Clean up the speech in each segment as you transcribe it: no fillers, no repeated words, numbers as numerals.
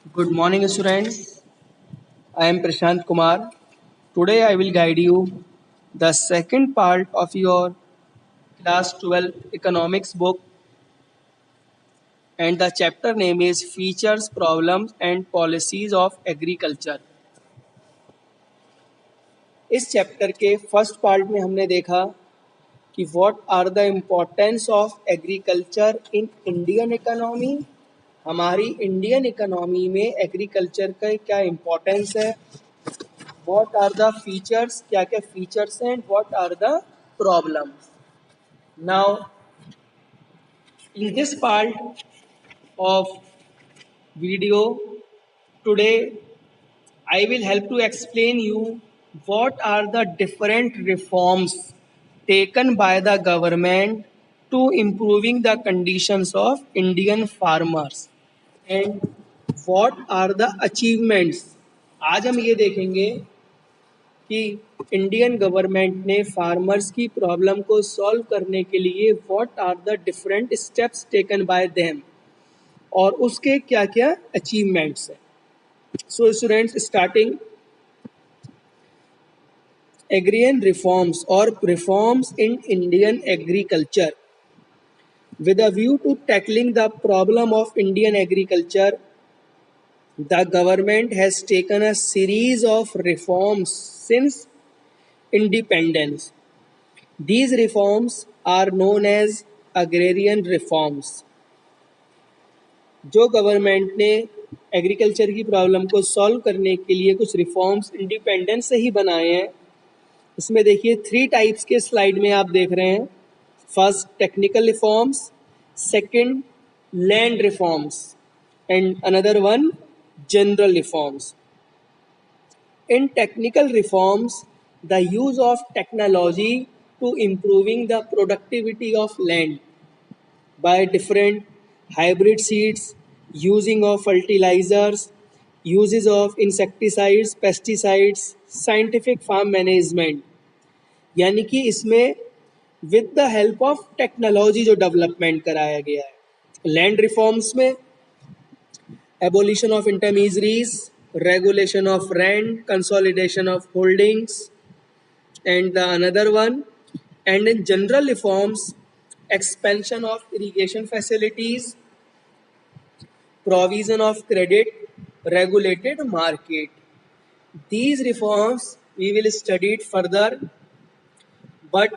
Good morning, students. I am Prashant Kumar. Today, I will guide you the second part of your class 12 economics book, and the chapter name is Features, Problems, and Policies of Agriculture. इस chapter के first part में हमने देखा कि what are the importance of agriculture in Indian economy. हमारी Indian economy में agriculture का क्या इम्पोर्टेंस है, what are the features, क्या क्या features हैं, and what are the problems. Now in this part of video today I will help to explain you what are the different reforms taken by the government to improving the conditions of Indian farmers and what are the achievements. आज हम ये देखेंगे कि Indian government ने farmers की problem को solve करने के लिए what are the different steps taken by them और उसके क्या क्या अचीवमेंट्स हैं. So students, starting agrarian reforms और reforms in Indian agriculture with a view to tackling the problem of Indian agriculture. The government has taken a series of reforms since independence. These reforms are known as agrarian reforms. जो government ने agriculture की problem को solve करने के लिए कुछ reforms independence से ही बनाए हैं. इसमें देखिए 3 टाइप्स के स्लाइड में आप देख रहे हैं. First technical reforms, second land reforms and another one general reforms. In technical reforms, the use of technology to improving the productivity of land by different hybrid seeds, using of fertilizers, uses of insecticides, pesticides, scientific farm management. यानी कि इसमें with the help of technology जो development कराया गया है. Land reforms में abolition of intermediaries, regulation of rent, consolidation of holdings, and the another one. And in general reforms, expansion of irrigation facilities, provision of credit, regulated market. These reforms we will study it further, but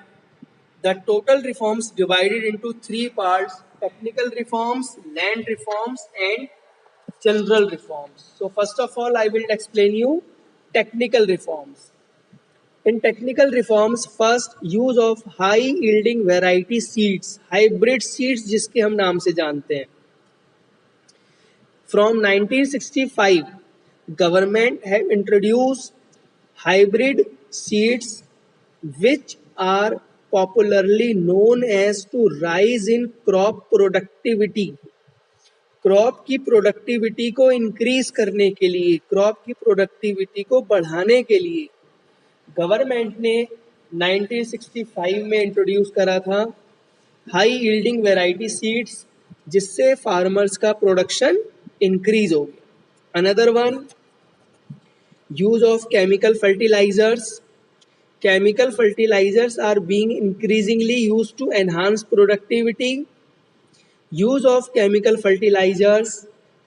the total reforms divided into 3 parts: technical reforms, land reforms, and general reforms. So first of all, I will explain you technical reforms. In technical reforms, first use of high yielding variety seeds, hybrid seeds जिसके हम नाम से जानते हैं. From 1965, government have introduced hybrid seeds which are popularly known as to rise in crop productivity. Crop की productivity को increase करने के लिए, क्रॉप की प्रोडक्टिविटी को बढ़ाने के लिए गवर्नमेंट ने 1965 में इंट्रोड्यूस करा था हाई यील्डिंग वैरायटी सीड्स, जिससे फार्मर्स का प्रोडक्शन इंक्रीज हो गया. Another one, use of chemical fertilisers. Chemical fertilisers are being increasingly used to enhance productivity. Use of chemical fertilizers,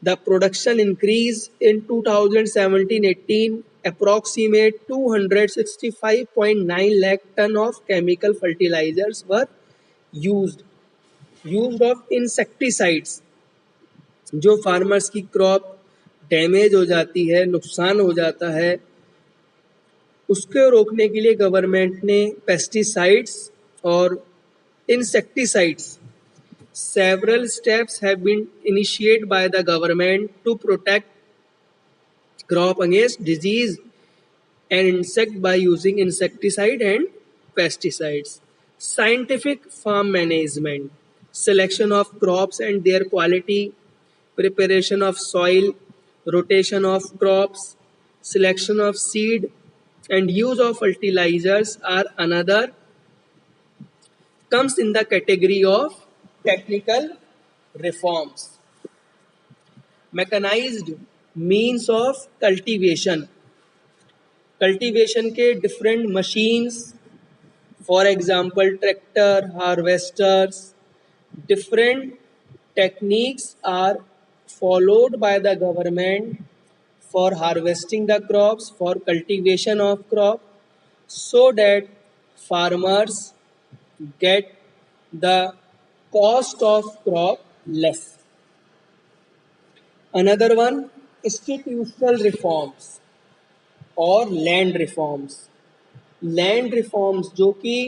the production increase in 2017-18 approximate 265.9 lakh ton of chemical fertilizers were used. Use of insecticides, जो farmers की crop damage हो जाती है, नुकसान हो जाता है, उसको रोकने के लिए गवर्नमेंट ने पेस्टिसाइड्स और insecticides. Several steps have been initiated by the government to protect crop against disease and insect by using insecticide and pesticides. Scientific farm management, selection of crops and their quality, preparation of soil, rotation of crops, selection of seed and use of fertilizers are another comes in the category of technical reforms. Mechanized means of cultivation, cultivation के different machines, for example tractor, harvesters, different techniques are followed by the government for harvesting the crops, for cultivation of crop, so that farmers get the cost of crop less. Another one, institutional reforms और land reforms. Land reforms जो कि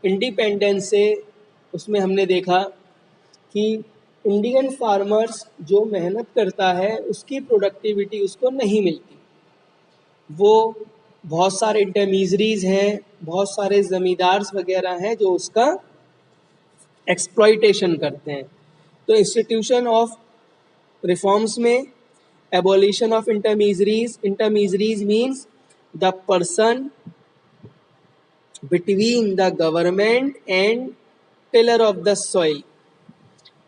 independence से उसमें हमने देखा कि Indian farmers जो मेहनत करता है उसकी प्रोडक्टिविटी उसको नहीं मिलती, वो बहुत सारे इंटरमीजरीज हैं, बहुत सारे ज़मींदार्स वगैरह हैं जो उसका एक्सप्लॉइटेशन करते हैं। तो इंस्टीट्यूशन ऑफ रिफॉर्म्स में abolition of intermediaries, intermediaries means the person between the government and tiller of the soil,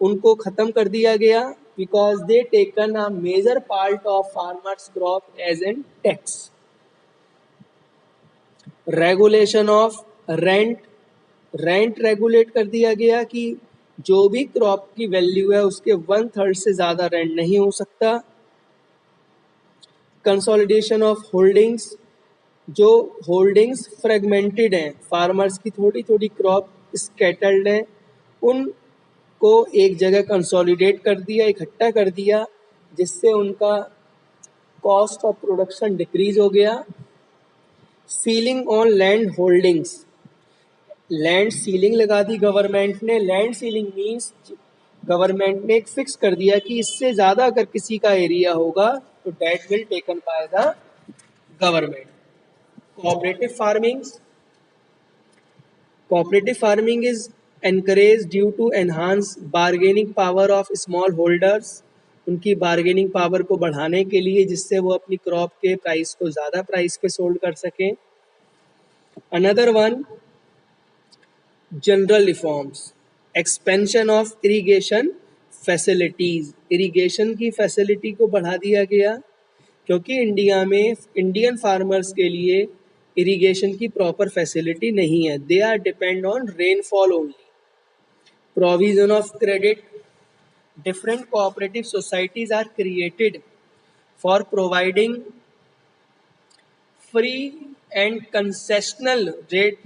उनको ख़त्म कर दिया गया because they taken a major part of farmers crop as an tax. Regulation of rent, rent regulate कर दिया गया कि जो भी क्रॉप की वैल्यू है उसके 1/3 से ज़्यादा रेंट नहीं हो सकता। कंसोलिडेशन ऑफ होल्डिंग्स, जो होल्डिंग्स फ्रेगमेंटेड हैं, फार्मर्स की थोड़ी थोड़ी क्रॉप स्कैटर्ड हैं, उनको एक जगह कंसोलिडेट कर दिया, इकट्ठा कर दिया, जिससे उनका कॉस्ट ऑफ प्रोडक्शन डिक्रीज हो गया। Ceiling on land holdings, land ceiling लगा दी गवर्नमेंट ने। लैंड सीलिंग मीन्स गवर्नमेंट ने एक फिक्स कर दिया कि इससे ज़्यादा अगर किसी का एरिया होगा तो that will taken by the government. Cooperative farming, cooperative farming is encouraged due to enhance bargaining power of small holders, उनकी बार्गेनिंग पावर को बढ़ाने के लिए, जिससे वो अपनी क्रॉप के प्राइस को ज़्यादा प्राइस पे सोल्ड कर सकें। Another one, general reforms, expansion of irrigation facilities, irrigation की फैसिलिटी को बढ़ा दिया गया क्योंकि इंडिया में इंडियन फार्मर्स के लिए इरिगेशन की प्रॉपर फैसिलिटी नहीं है, they are depend on rainfall only. Provision of credit, different cooperative societies are created for providing free and concessional rate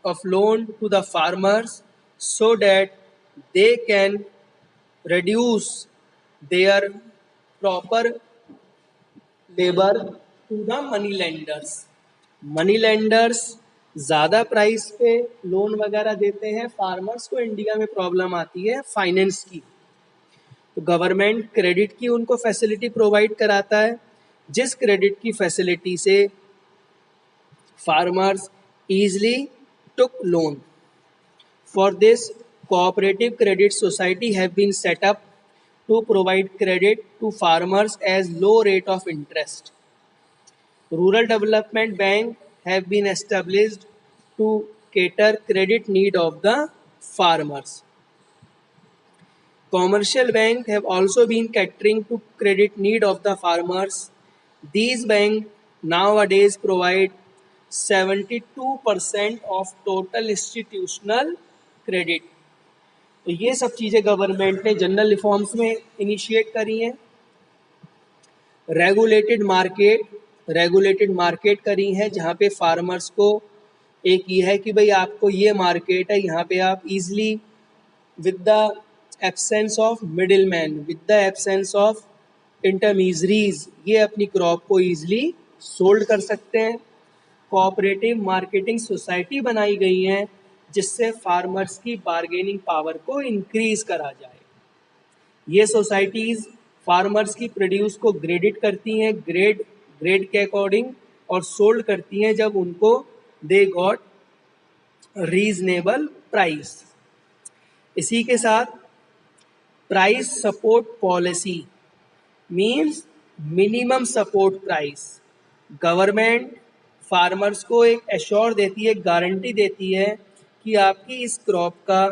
of loan to the farmers so that they can reduce their proper labor to the money lenders. Money lenders ज़्यादा price पे loan वगैरह देते हैं, farmers को India में problem आती है finance की, तो गवर्नमेंट क्रेडिट की उनको फैसिलिटी प्रोवाइड कराता है, जिस क्रेडिट की फैसिलिटी से farmers easily took loan. For this cooperative credit society have been set up to provide credit to farmers as low rate of interest. Rural development bank have been established to cater credit need of the farmers. Commercial bank have also been catering to credit need of the farmers. These banks nowadays provide 72% of total institutional credit. तो ये सब चीज़ें government ने general reforms में initiate करी हैं। Regulated market करी हैं, जहाँ पे फार्मर्स को एक ये है कि भाई आपको ये मार्केट है, यहाँ पे आप easily with the absence of middle man, with the absence of intermediaries, ये अपनी क्रॉप को ईजिली सोल्ड कर सकते हैं। कोऑपरेटिव मार्केटिंग सोसाइटी बनाई गई हैं जिससे फार्मर्स की बार्गेनिंग पावर को इंक्रीज करा जाए। ये सोसाइटीज़ फार्मर्स की प्रोड्यूस को ग्रेडिट करती हैं, ग्रेड के अकॉर्डिंग, और सोल्ड करती हैं जब उनको दे गॉट रीजनेबल प्राइस। इसी के साथ price support policy means minimum support price. Government farmers को एक एश्योर देती है, गारंटी देती है कि आपकी इस क्रॉप का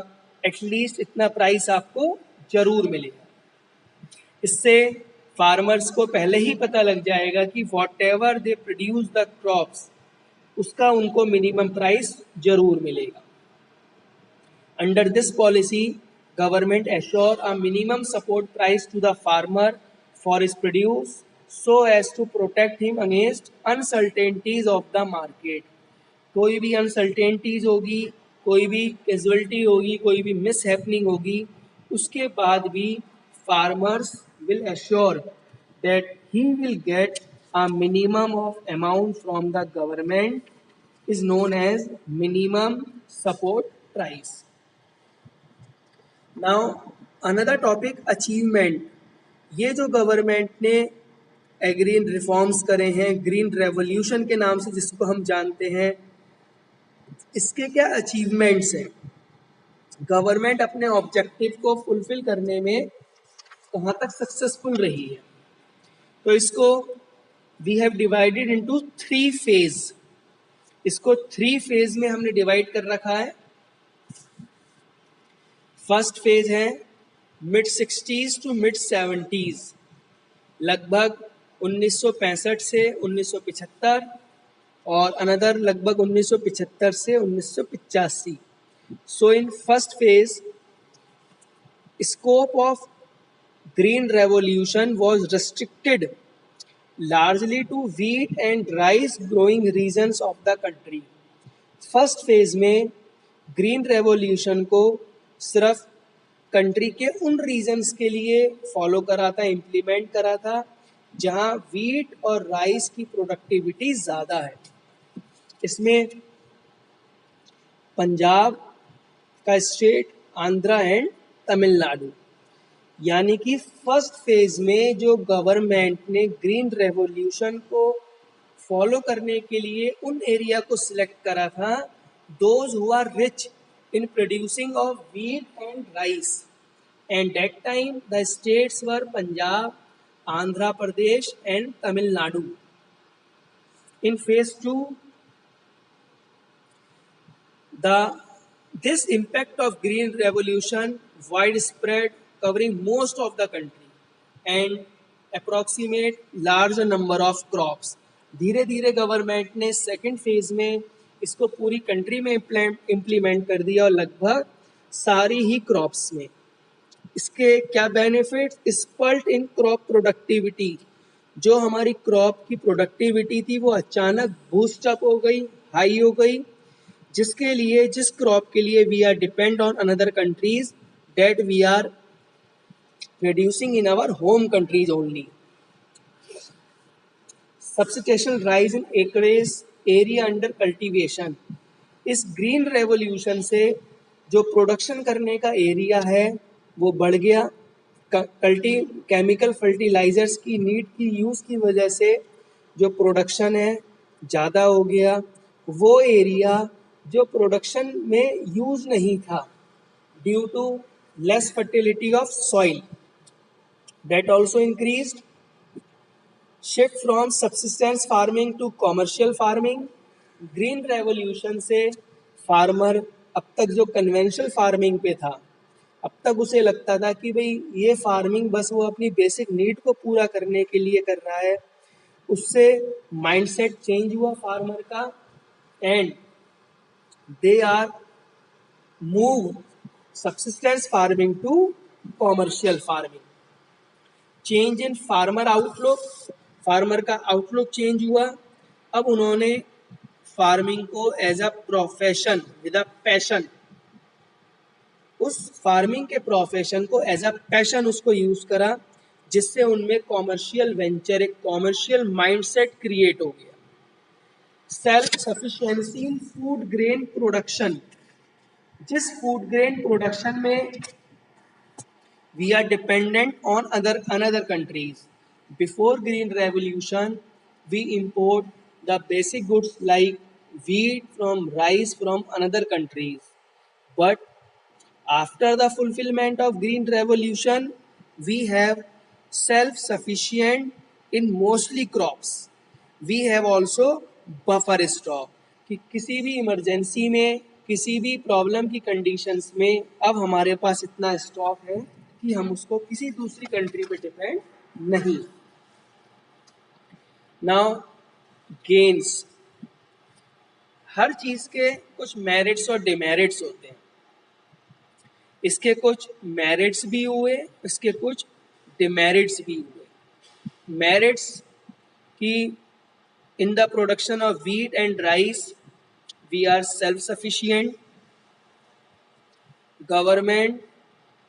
एटलीस्ट इतना प्राइस आपको ज़रूर मिलेगा। इससे फार्मर्स को पहले ही पता लग जाएगा कि whatever they produce the crops, उसका उनको मिनिमम प्राइस जरूर मिलेगा। Under this policy government assure a minimum support price to the farmer for his produce so as to protect him against uncertainties of the market. कोई भी uncertainties होगी, कोई भी casualty होगी, कोई भी मिस हैपनिंग होगी, उसके बाद भी farmers will assure that he will get a minimum of amount from the government is known as minimum support price. Now another topic, achievement. ये जो गवर्नमेंट ने एग्रीन रिफॉर्म्स करे हैं, ग्रीन रेवोल्यूशन के नाम से जिसको हम जानते हैं, इसके क्या अचीवमेंट्स हैं? गवर्नमेंट अपने ऑब्जेक्टिव को फुलफिल करने में कहाँ तक सक्सेसफुल रही है? तो इसको we have divided into 3 phase. इसको 3 फेज में हमने डिवाइड कर रखा है। फर्स्ट फेज है mid 60s to mid 70s, लगभग 1965 से 1975, और अनदर लगभग 1975 से 1985। So in first phase scope of Green Revolution was restricted largely to wheat and rice growing regions of the country. First phase में ग्रीन रेवोल्यूशन को सिर्फ country के उन रीजन्स के लिए फॉलो करा था, इम्प्लीमेंट करा था जहां वीट और राइस की प्रोडक्टिविटी ज़्यादा है। इसमें पंजाब का स्टेट, आंध्रा एंड तमिलनाडु, यानी कि फर्स्ट फेज में जो गवर्नमेंट ने ग्रीन रेवोल्यूशन को फॉलो करने के लिए उन एरिया को सिलेक्ट करा था, those who are rich in producing of wheat and rice, and that time the states were Punjab, Andhra Pradesh and Tamil Nadu. In phase 2 this impact of green revolution widespread covering most of the country and approximate large number of crops. धीरे धीरे government ने second phase में इसको पूरी country में implement कर दिया और लगभग सारी ही क्रॉप्स में। इसके क्या बेनिफिट्स? स्पल्ट इन क्रॉप प्रोडक्टिविटी, जो हमारी क्रॉप की प्रोडक्टिविटी थी वो अचानक बूस्ट अप हो गई, हाई हो गई, जिसके लिए जिस क्रॉप के लिए we are depend on another countries that we are producing in our home countries only. Substantial rise in acreage area under cultivation. इस ग्रीन रेवोल्यूशन से जो प्रोडक्शन करने का एरिया है वो बढ़ गया। केमिकल फर्टिलाइजर्स की नीड की यूज़ की वजह से जो प्रोडक्शन है ज़्यादा हो गया। वो एरिया जो प्रोडक्शन में यूज नहीं था due to less fertility of soil, that also increased. Shift from subsistence farming to commercial farming. Green revolution से फार्मर अब तक जो कन्वेंशनल फार्मिंग पे था, अब तक उसे लगता था कि भाई ये फार्मिंग बस वो अपनी बेसिक नीड को पूरा करने के लिए कर रहा है, उससे माइंडसेट चेंज हुआ फार्मर का and they are moved subsistence farming to commercial farming. Change in farmer outlook, farmer का आउटलुक चेंज हुआ। अब उन्होंने फार्मिंग को as a profession with a passion, उस फार्मिंग के प्रोफेशन को एज अ पैशन उसको यूज करा, जिससे उनमें कॉमर्शियल वेंचर, एक कॉमर्शियल माइंडसेट क्रिएट हो गया। Self sufficiency in food grain production. जिस फूड ग्रेन प्रोडक्शन में we are dependent on another countries, before green revolution we import the basic goods like wheat from rice from another countries, but after the fulfillment of green revolution we have self sufficient in mostly crops. We have also buffer stock, कि किसी भी emergency में, किसी भी problem की conditions में अब हमारे पास इतना स्टॉक है कि हम उसको किसी दूसरी कंट्री पे डिपेंड नहीं। नाउ गेन्स, हर चीज के कुछ मेरिट्स और डिमेरिट्स होते हैं। इसके कुछ मेरिट्स भी हुए, इसके कुछ डिमेरिट्स भी हुए। मेरिट्स की, in the production of wheat and rice we are self sufficient. Government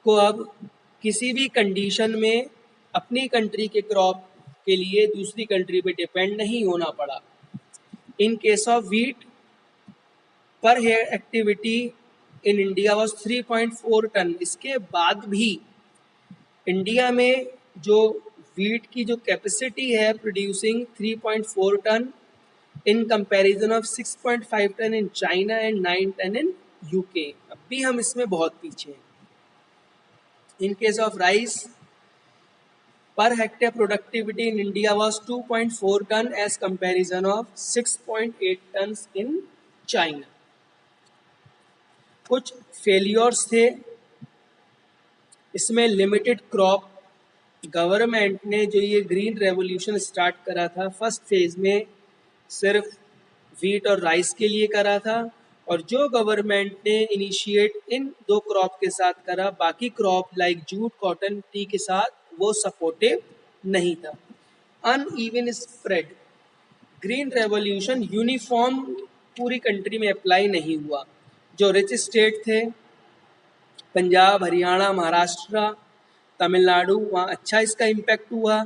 को अब किसी भी कंडीशन में अपनी कंट्री के क्रॉप के लिए दूसरी कंट्री पे डिपेंड नहीं होना पड़ा। In case of wheat, per head activity in India was 3.4 tonne. इसके बाद भी इंडिया में जो व्हीट की जो कैपेसिटी है producing 3.4 tonne in comparison of 6.5 tonne in China and 9 tonne in UK, अब भी हम इसमें बहुत पीछे हैं। In case of rice, per hectare productivity in India was 2.4 ton as comparison of 6.8 tons in China. कुछ फेलियर्स थे इसमें। लिमिटेड क्रॉप, गवर्नमेंट ने जो ये ग्रीन रेवोल्यूशन स्टार्ट करा था फर्स्ट फेज में सिर्फ व्हीट और राइस के लिए करा था, और जो गवर्नमेंट ने इनिशिएट इन दो क्रॉप के साथ करा, बाकी crop like jute, cotton, T के साथ वो सपोर्टिव नहीं था। Uneven spread, green revolution uniform पूरी कंट्री में अप्लाई नहीं हुआ। जो रिच स्टेट थे पंजाब, हरियाणा, महाराष्ट्र, तमिलनाडु, वहाँ अच्छा इसका इम्पैक्ट हुआ,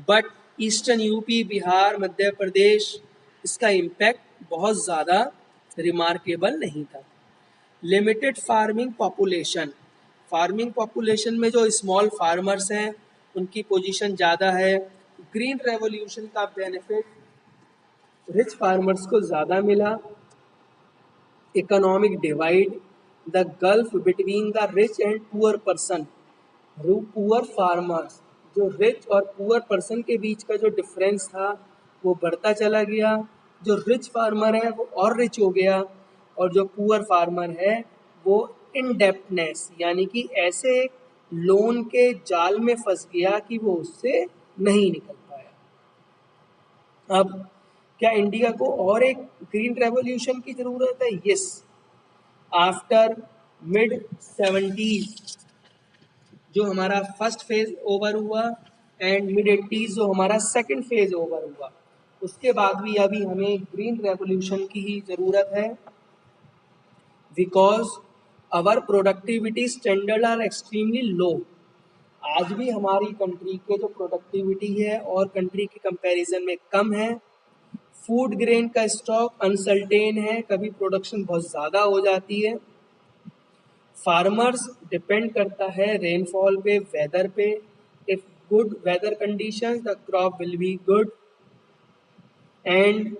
but eastern UP, Bihar, Madhya Pradesh, इसका इम्पैक्ट बहुत ज़्यादा रिमार्केबल नहीं था। Limited farming population, farming population में जो स्मॉल फार्मर्स हैं उनकी पोजीशन ज़्यादा है। ग्रीन रेवोल्यूशन का बेनिफिट रिच फार्मर्स को ज़्यादा मिला। Economic divide, the gulf between the rich and poor person, poor farmers, जो रिच और पुअर पर्सन के बीच का जो डिफरेंस था वो बढ़ता चला गया। जो रिच फार्मर है वो और रिच हो गया, और जो पुअर फार्मर है वो इनडेप्टनेस यानी कि ऐसे लोन के जाल में फंस गया कि वो उससे नहीं निकल पाया। अब क्या इंडिया को और एक ग्रीन रेवोल्यूशन की जरूरत है? यस। आफ्टर मिड 70s जो हमारा फर्स्ट फेज ओवर हुआ एंड मिड 80s जो हमारा सेकंड फेज ओवर हुआ, उसके बाद भी अभी हमें ग्रीन रेवोल्यूशन की ही ज़रूरत है, because our productivity standard are extremely low. आज भी हमारी कंट्री के जो प्रोडक्टिविटी है और कंट्री के कंपैरिजन में कम है। फूड ग्रेन का स्टॉक अनसर्टेन है, कभी प्रोडक्शन बहुत ज़्यादा हो जाती है। फार्मर्स डिपेंड करता है रेनफॉल पे, वेदर पे। If good weather conditions the crop will be good, and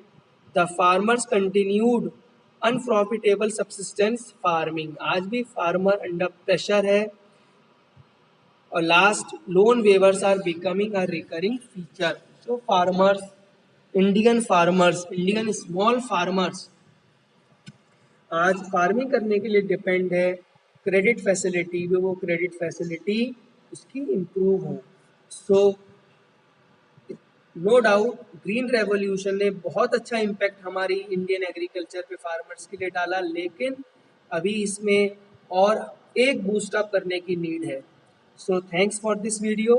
the farmers continued unprofitable subsistence farming. आज भी फार्मर अंडर प्रेशर है, और last, loan waivers are becoming a recurring feature. जो farmers, Indian small farmers आज farming करने के लिए depend है क्रेडिट फैसिलिटी पे, वो क्रेडिट फैसिलिटी उसकी इम्प्रूव हो। So no doubt green revolution ने बहुत अच्छा इम्पैक्ट हमारी इंडियन एग्रीकल्चर पे, फार्मर्स के लिए डाला, लेकिन अभी इसमें और एक बूस्ट अप करने की नीड है। So thanks for this video.